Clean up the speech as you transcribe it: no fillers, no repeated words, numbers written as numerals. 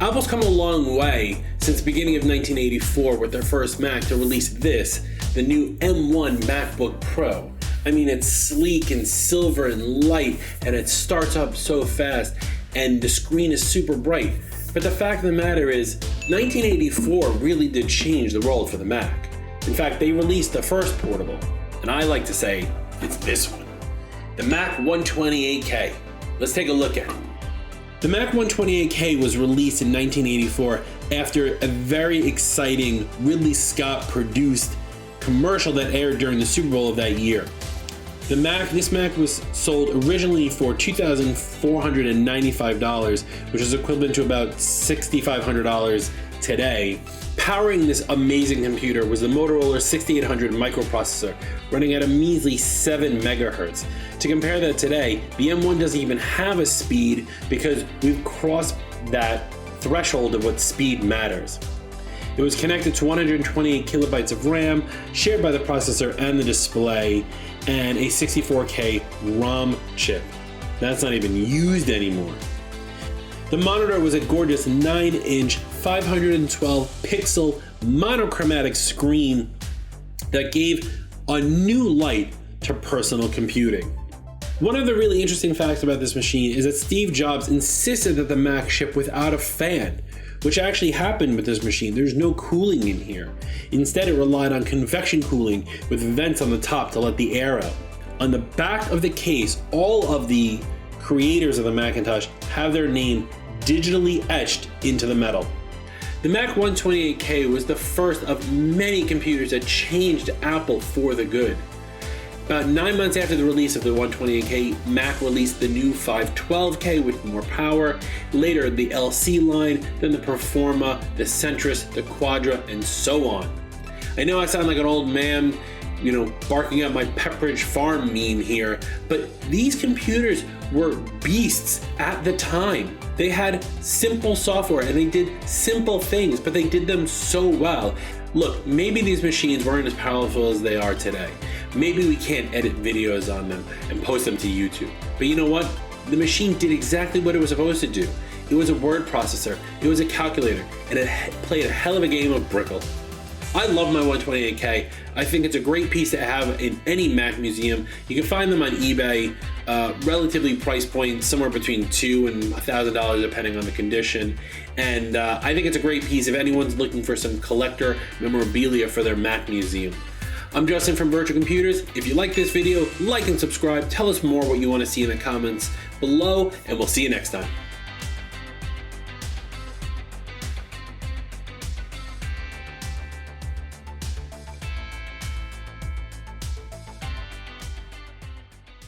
Apple's come a long way since the beginning of 1984 with their first Mac to release this, the new M1 MacBook Pro. I mean, it's sleek and silver and light, and it starts up so fast, and the screen is super bright. But the fact of the matter is, 1984 really did change the world for the Mac. In fact, they released the first portable, and I like to say it's this one, the Mac 128K. Let's take a look at it. The Mac 128K was released in 1984 after a very exciting Ridley Scott produced commercial that aired during the Super Bowl of that year. This Mac was sold originally for $2,495, which is equivalent to about $6,500 today. Powering this amazing computer was the Motorola 6800 microprocessor, running at a measly 7 megahertz. To compare that today, the M1 doesn't even have a speed because we've crossed that threshold of what speed matters. It was connected to 128 kilobytes of RAM, shared by the processor and the display, and a 64K ROM chip. That's not even used anymore. The monitor was a gorgeous 9-inch, 512 pixel monochromatic screen that gave a new light to personal computing. One of the really interesting facts about this machine is that Steve Jobs insisted that the Mac ship without a fan, which actually happened with this machine. There's no cooling in here. Instead, it relied on convection cooling with vents on the top to let the air out. On the back of the case, all of the creators of the Macintosh have their name digitally etched into the metal. The Mac 128K was the first of many computers that changed Apple for the good. About 9 months after the release of the 128K, Mac released the new 512K with more power, later the LC line, then the Performa, the Centris, the Quadra, and so on. I know I sound like an old man, barking out my Pepperidge Farm meme here, but these computers were beasts at the time. They had simple software and they did simple things, but they did them so well. Look, maybe these machines weren't as powerful as they are today. Maybe we can't edit videos on them and post them to YouTube. But you know what? The machine did exactly what it was supposed to do. It was a word processor, it was a calculator, and it played a hell of a game of Brickle. I love my 128K. I think it's a great piece to have in any Mac museum. You can find them on eBay, relatively price point, somewhere between $2,000 and $1,000 depending on the condition. And I think it's a great piece if anyone's looking for some collector memorabilia for their Mac museum. I'm Justin from Virtua Computers. If you like this video, like and subscribe. Tell us more what you want to see in the comments below, and we'll see you next time.